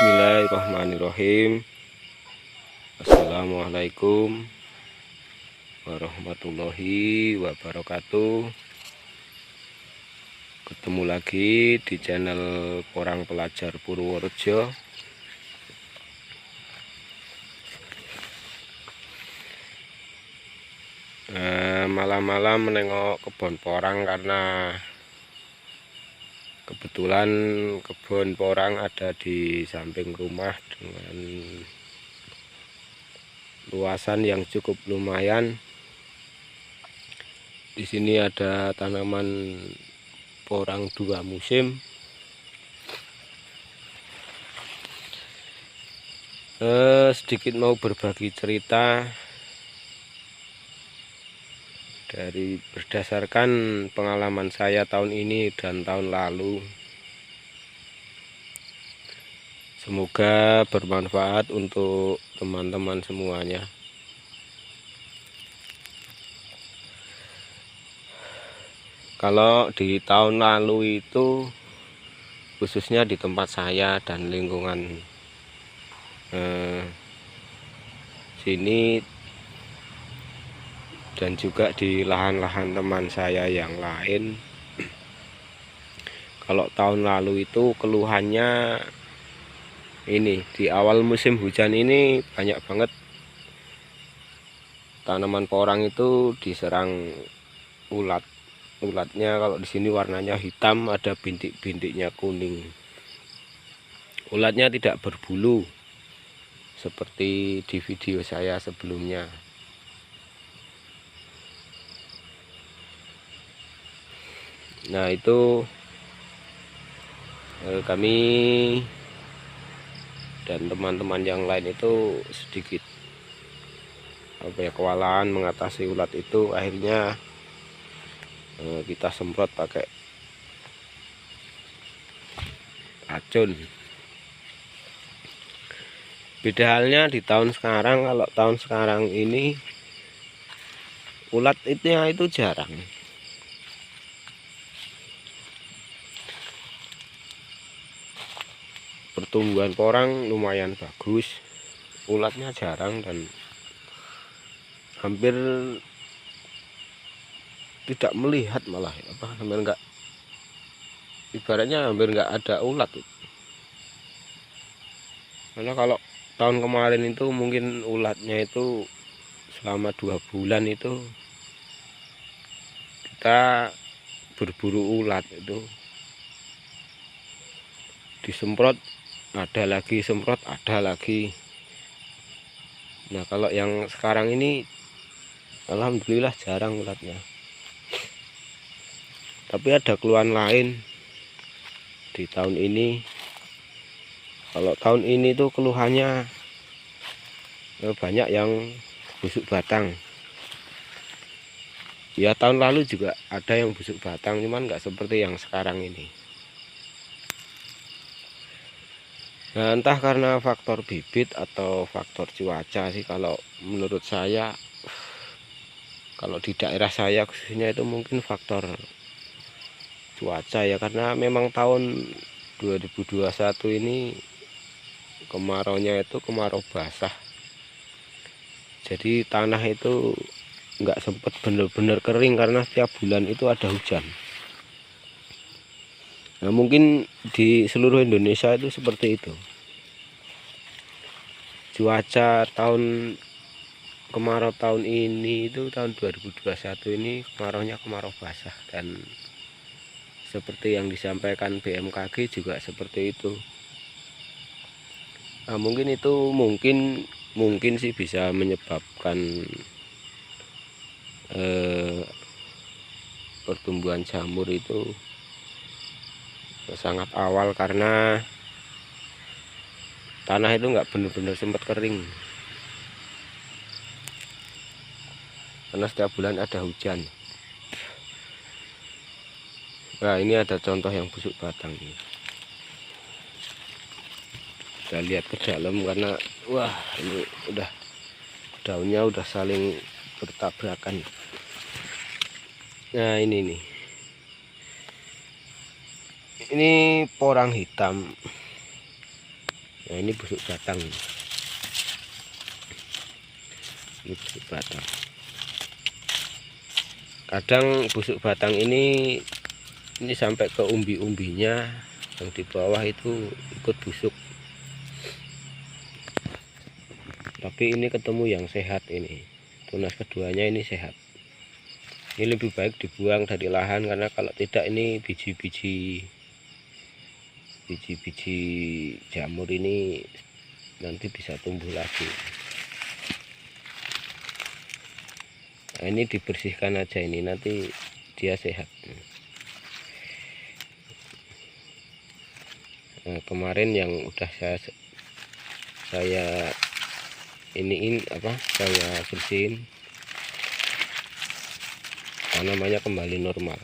Bismillahirrahmanirrahim. Assalamualaikum warahmatullahi wabarakatuh. Ketemu lagi di channel Porang Pelajar Purworejo. Malam-malam menengok kebun porang karena kebetulan kebun porang ada di samping rumah dengan luasan yang cukup lumayan. Di sini ada tanaman porang 2 musim. Sedikit mau berbagi cerita dari berdasarkan pengalaman saya tahun ini dan tahun lalu. Semoga bermanfaat untuk teman-teman semuanya. Kalau di tahun lalu itu khususnya di tempat saya dan lingkungan sini dan juga di lahan-lahan teman saya yang lain, kalau tahun lalu itu keluhannya ini di awal musim hujan ini banyak banget tanaman porang itu diserang ulat. Ulatnya kalau di sini warnanya hitam, ada bintik-bintiknya kuning. Ulatnya tidak berbulu seperti di video saya sebelumnya. Nah, itu kami dan teman-teman yang lain itu sedikit kewalahan mengatasi ulat itu. Akhirnya kita semprot pakai racun. Beda halnya di tahun sekarang. Kalau tahun sekarang ini ulat itu jarang. Pertumbuhan porang lumayan bagus, ulatnya jarang dan hampir tidak melihat, malah hampir enggak, ibaratnya hampir enggak ada ulat. Karena kalau tahun kemarin itu mungkin ulatnya itu selama 2 bulan itu kita berburu ulat, itu disemprot ada lagi, semprot ada lagi. Nah, kalau yang sekarang ini alhamdulillah jarang ulatnya. Tapi ada keluhan lain di tahun ini. Kalau tahun ini tuh keluhannya banyak yang busuk batang. Ya, tahun lalu juga ada yang busuk batang, cuman nggak seperti yang sekarang ini. Nah, entah karena faktor bibit atau faktor cuaca sih, kalau menurut saya. Kalau di daerah saya khususnya itu mungkin faktor cuaca ya, karena memang tahun 2021 ini kemaraunya itu kemarau basah. Jadi tanah itu nggak sempat benar-benar kering karena setiap bulan itu ada hujan. Nah, mungkin di seluruh Indonesia itu seperti itu. Cuaca tahun kemarau tahun ini itu tahun 2021 ini kemaraunya kemarau basah, dan seperti yang disampaikan BMKG juga seperti itu. Nah, mungkin itu mungkin sih bisa menyebabkan pertumbuhan jamur itu sangat awal karena tanah itu nggak benar-benar sempat kering, karena setiap bulan ada hujan. Nah, ini ada contoh yang busuk batang ini. Kita lihat ke dalam karena wah, ini udah daunnya udah saling bertabrakan. Nah, ini porang hitam Nah, ini busuk batang. Ini busuk batang. Kadang busuk batang ini sampai ke umbi-umbinya yang di bawah itu ikut busuk. Tapi ini ketemu yang sehat ini. Tunas keduanya ini sehat. Ini lebih baik dibuang dari lahan, karena kalau tidak ini biji-biji jamur ini nanti bisa tumbuh lagi. Nah, ini dibersihkan aja, ini nanti dia sehat. Nah, kemarin yang udah saya iniin saya bersihin, tanamannya kembali normal.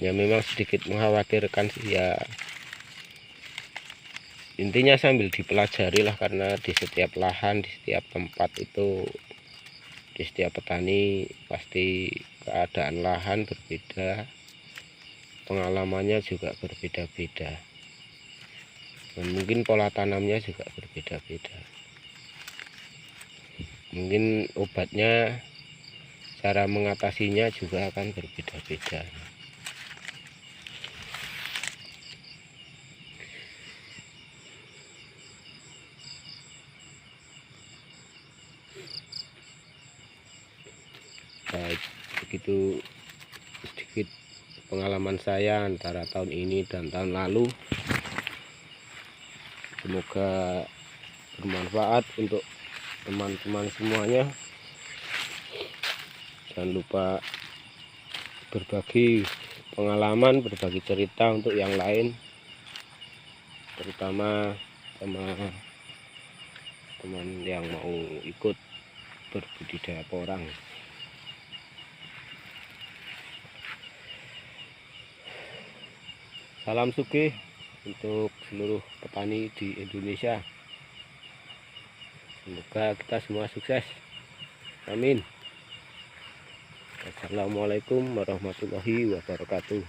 Ya memang sedikit mengkhawatirkan sih ya, intinya sambil dipelajari lah, karena di setiap lahan, di setiap tempat itu, di setiap petani pasti keadaan lahan berbeda, pengalamannya juga berbeda-beda, dan mungkin pola tanamnya juga berbeda-beda. Mungkin obatnya, cara mengatasinya juga akan berbeda-beda. Baik, begitu sedikit pengalaman saya antara tahun ini dan tahun lalu. Semoga bermanfaat untuk teman-teman semuanya. Jangan lupa berbagi pengalaman, berbagi cerita untuk yang lain, terutama sama teman yang mau ikut berbudidaya porang. Salam sugih untuk seluruh petani di Indonesia. Semoga kita semua sukses. Amin. Assalamualaikum warahmatullahi wabarakatuh.